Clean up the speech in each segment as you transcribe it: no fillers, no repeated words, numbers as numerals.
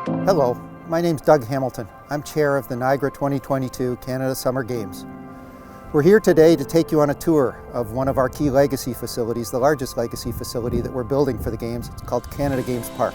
Hello, my name's Doug Hamilton. I'm chair of the Niagara 2022 Canada Summer Games. We're here today to take you on a tour of one of our key legacy facilities, the largest legacy facility that we're building for the Games. It's called Canada Games Park.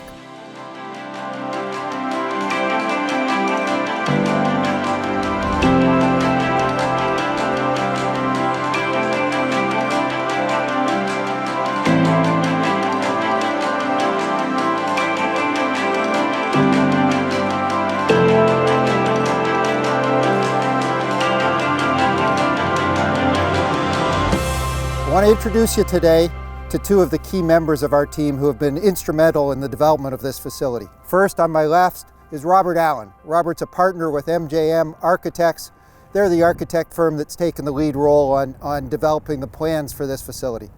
I want to introduce you today to two of the key members of our team who have been instrumental in the development of this facility. First, on my left, is Robert Allen. Robert's a partner with MJM Architects. They're the architect firm that's taken the lead role on developing the plans for this facility.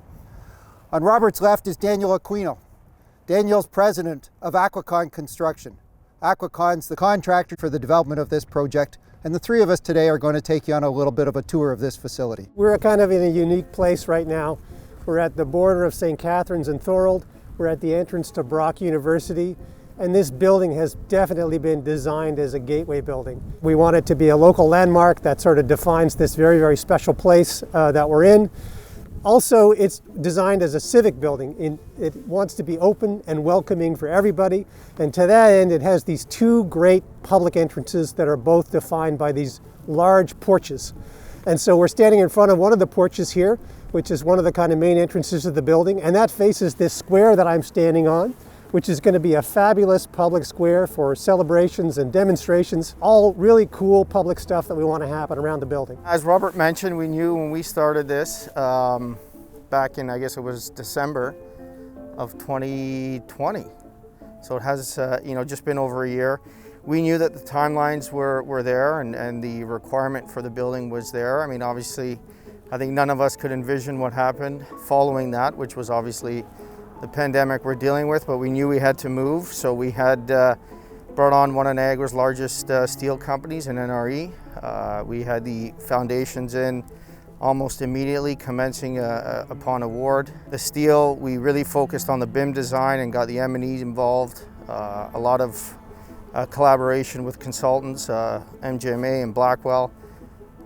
On Robert's left is Daniel Aquicon. Daniel's president of Aquicon Construction. Aquicon's the contractor for the development of this project, and the three of us today are going to take you on a little bit of a tour of this facility. We're kind of in a unique place right now. We're at the border of St. Catharines and Thorold. We're at the entrance to Brock University, and this building has definitely been designed as a gateway building. We want it to be a local landmark that sort of defines this very, very special place that we're in. Also, it's designed as a civic building. It wants to be open and welcoming for everybody. And to that end, it has these two great public entrances that are both defined by these large porches. And so we're standing in front of one of the porches here, which is one of the kind of main entrances of the building. And that faces this square that I'm standing on, which is going to be a fabulous public square for celebrations and demonstrations, all really cool public stuff that we want to happen around the building. As Robert mentioned, we knew when we started this back in, I guess it was December of 2020. So it has just been over a year. We knew that the timelines were there and the requirement for the building was there. I mean, obviously, I think none of us could envision what happened following that, which was obviously the pandemic we're dealing with, but we knew we had to move. So we had brought on one of Niagara's largest steel companies, an NRE. We had the foundations in almost immediately, commencing upon award. The steel, we really focused on the BIM design and got the M&E involved. A lot of collaboration with consultants, MGMA and Blackwell.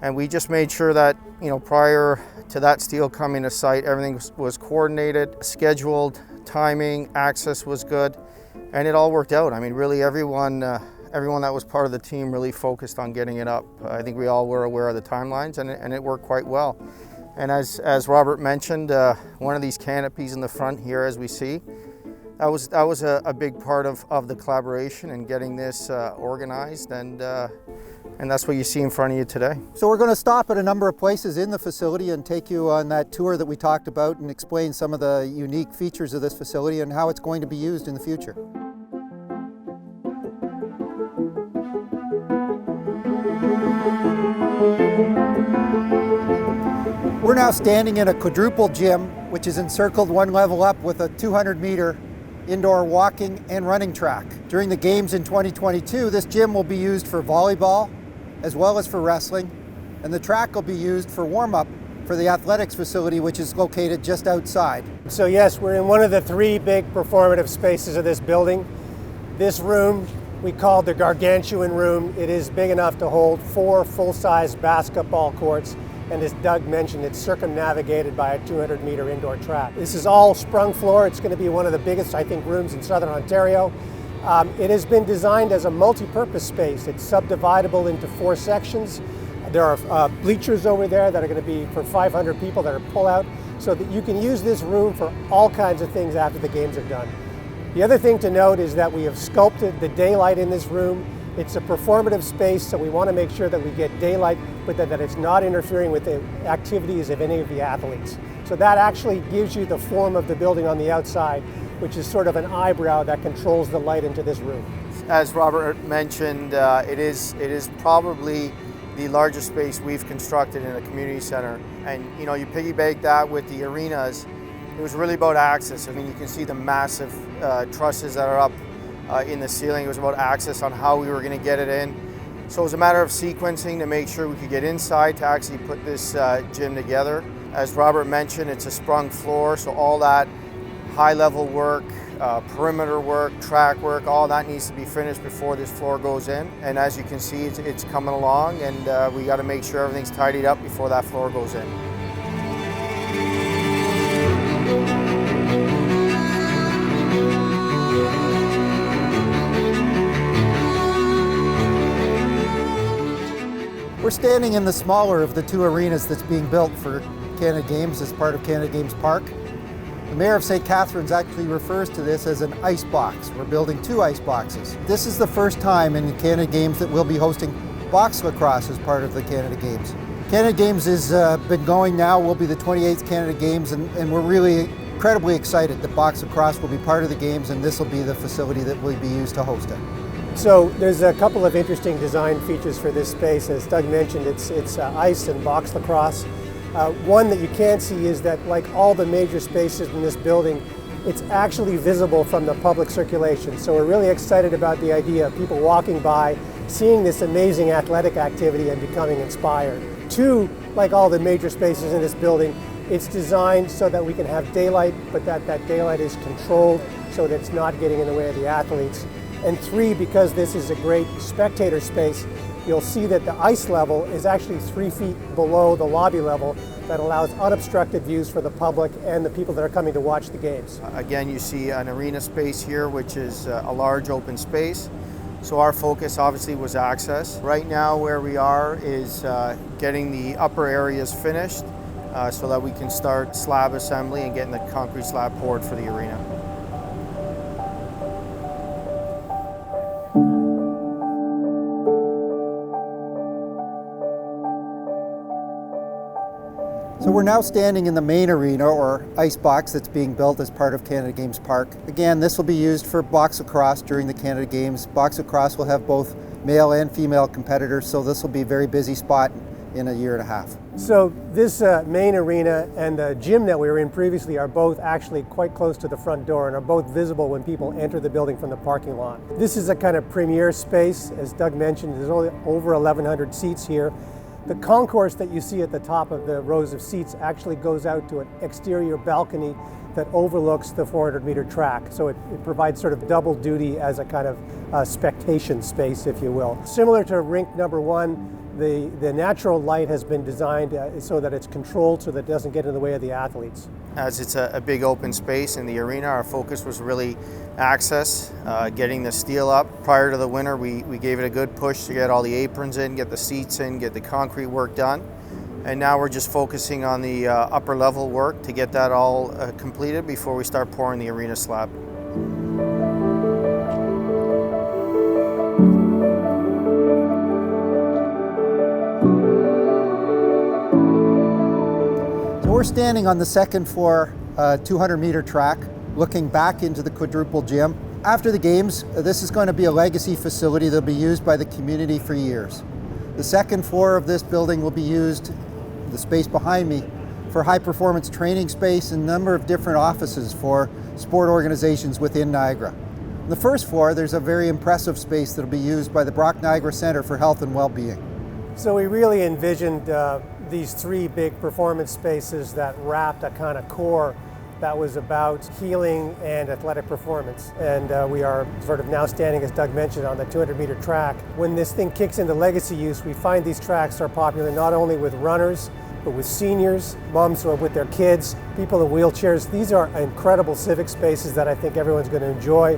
And we just made sure that, prior to that steel coming to site, everything was coordinated, scheduled, timing, access was good, and it all worked out. I mean, really everyone that was part of the team really focused on getting it up. I think we all were aware of the timelines, and it worked quite well. And as Robert mentioned, one of these canopies in the front here, as we see, that was a big part of the collaboration and getting this organized, and that's what you see in front of you today. So we're going to stop at a number of places in the facility and take you on that tour that we talked about and explain some of the unique features of this facility and how it's going to be used in the future. We're now standing in a quadruple gym, which is encircled one level up with a 200-meter indoor walking and running track. During the Games in 2022, this gym will be used for volleyball as well as for wrestling, and the track will be used for warm-up for the athletics facility, which is located just outside. So yes, we're in one of the three big performative spaces of this building. This room we call the gargantuan room. It is big enough to hold 4 full-size basketball courts, and as Doug mentioned, it's circumnavigated by a 200-meter indoor track. This is all sprung floor. It's going to be one of the biggest, I think, rooms in Southern Ontario. It has been designed as a multi-purpose space. It's subdividable into 4 sections. There are bleachers over there that are going to be for 500 people that are pull-out, so that you can use this room for all kinds of things after the games are done. The other thing to note is that we have sculpted the daylight in this room. It's a performative space, so we want to make sure that we get daylight, but that it's not interfering with the activities of any of the athletes. So that actually gives you the form of the building on the outside, which is sort of an eyebrow that controls the light into this room. As Robert mentioned, it is probably the largest space we've constructed in a community center. And you piggyback that with the arenas, it was really about access. I mean, you can see the massive trusses that are up in the ceiling. It was about access on how we were going to get it in. So it was a matter of sequencing to make sure we could get inside to actually put this gym together. As Robert mentioned, it's a sprung floor, so all that high-level work, perimeter work, track work, all that needs to be finished before this floor goes in. And as you can see, it's coming along, and we got to make sure everything's tidied up before that floor goes in. We're standing in the smaller of the two arenas that's being built for Canada Games as part of Canada Games Park. The Mayor of St. Catharines actually refers to this as an ice box. We're building 2 ice boxes. This is the first time in Canada Games that we'll be hosting box lacrosse as part of the Canada Games. Canada Games has been going now, will be the 28th Canada Games, and we're really incredibly excited that box lacrosse will be part of the Games, and this will be the facility that will be used to host it. So there's a couple of interesting design features for this space. As Doug mentioned, it's ice and box lacrosse. One that you can see is that, like all the major spaces in this building, it's actually visible from the public circulation. So we're really excited about the idea of people walking by, seeing this amazing athletic activity and becoming inspired. 2, like all the major spaces in this building, it's designed so that we can have daylight, but that daylight is controlled so that it's not getting in the way of the athletes. And 3, because this is a great spectator space, you'll see that the ice level is actually 3 feet below the lobby level. That allows unobstructed views for the public and the people that are coming to watch the games. Again, you see an arena space here, which is a large open space. So our focus obviously was access. Right now where we are is getting the upper areas finished so that we can start slab assembly and getting the concrete slab poured for the arena. So we're now standing in the main arena, or ice box, that's being built as part of Canada Games Park. Again, this will be used for box lacrosse during the Canada Games. Box lacrosse will have both male and female competitors, so this will be a very busy spot in a year and a half. So this main arena and the gym that we were in previously are both actually quite close to the front door and are both visible when people enter the building from the parking lot. This is a kind of premier space. As Doug mentioned, there's only over 1,100 seats here. The concourse that you see at the top of the rows of seats actually goes out to an exterior balcony that overlooks the 400-meter track. So it provides sort of double duty as a kind of spectation space, if you will. Similar to rink number 1, the natural light has been designed so that it's controlled so that it doesn't get in the way of the athletes. As it's a big open space in the arena, our focus was really access, getting the steel up. Prior to the winter, we gave it a good push to get all the aprons in, get the seats in, get the concrete work done. And now we're just focusing on the upper level work to get that all completed before we start pouring the arena slab. We're standing on the second floor 200-meter track, looking back into the quadruple gym. After the games, this is going to be a legacy facility that will be used by the community for years. The second floor of this building will be used, the space behind me, for high-performance training space and a number of different offices for sport organizations within Niagara. On the first floor, there's a very impressive space that will be used by the Brock Niagara Centre for Health and Well-Being. So we really envisioned these 3 big performance spaces that wrapped a kind of core that was about healing and athletic performance. And we are sort of now standing, as Doug mentioned, on the 200-meter track. When this thing kicks into legacy use, we find these tracks are popular not only with runners, but with seniors, moms who are with their kids, people in wheelchairs. These are incredible civic spaces that I think everyone's going to enjoy.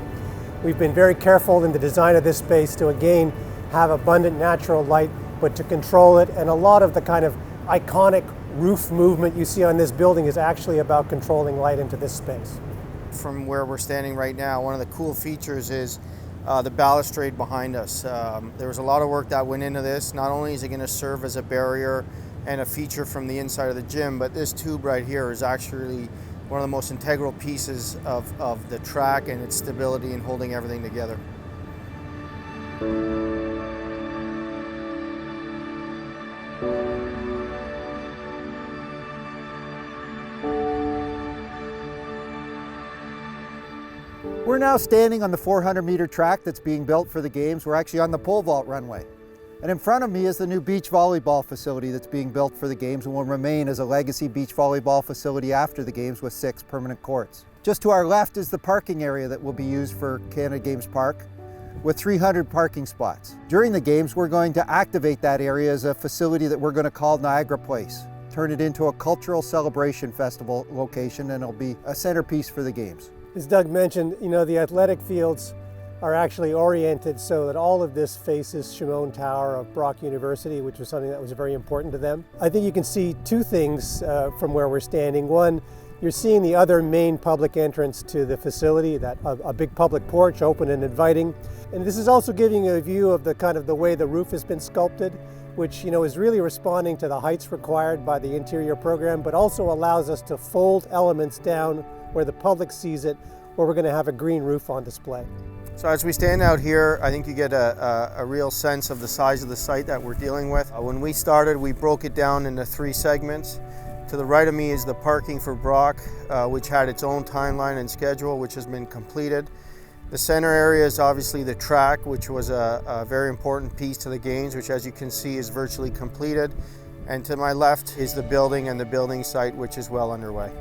We've been very careful in the design of this space to, again, have abundant natural light, but to control it. And a lot of the kind of iconic roof movement you see on this building is actually about controlling light into this space. From where we're standing right now, one of the cool features is the balustrade behind us. There was a lot of work that went into this. Not only is it going to serve as a barrier and a feature from the inside of the gym, but this tube right here is actually one of the most integral pieces of the track and its stability and holding everything together. We're now standing on the 400-meter track that's being built for the games. We're actually on the pole vault runway. And in front of me is the new beach volleyball facility that's being built for the games and will remain as a legacy beach volleyball facility after the games with 6 permanent courts. Just to our left is the parking area that will be used for Canada Games Park, with 300 parking spots. During the games, we're going to activate that area as a facility that we're going to call Niagara Place. Turn it into a cultural celebration festival location, and it'll be a centerpiece for the games. As Doug mentioned, the athletic fields are actually oriented so that all of this faces Shimon Tower of Brock University, which was something that was very important to them. I think you can see two things from where we're standing. One, you're seeing the other main public entrance to the facility, a big public porch, open and inviting. And this is also giving you a view of the way the roof has been sculpted, which is really responding to the heights required by the interior program, but also allows us to fold elements down where the public sees it, where we're going to have a green roof on display. So as we stand out here, I think you get a real sense of the size of the site that we're dealing with. When we started, we broke it down into 3 segments. To the right of me is the parking for Brock, which had its own timeline and schedule, which has been completed. The center area is obviously the track, which was a very important piece to the games, which as you can see is virtually completed. And to my left is the building and the building site, which is well underway.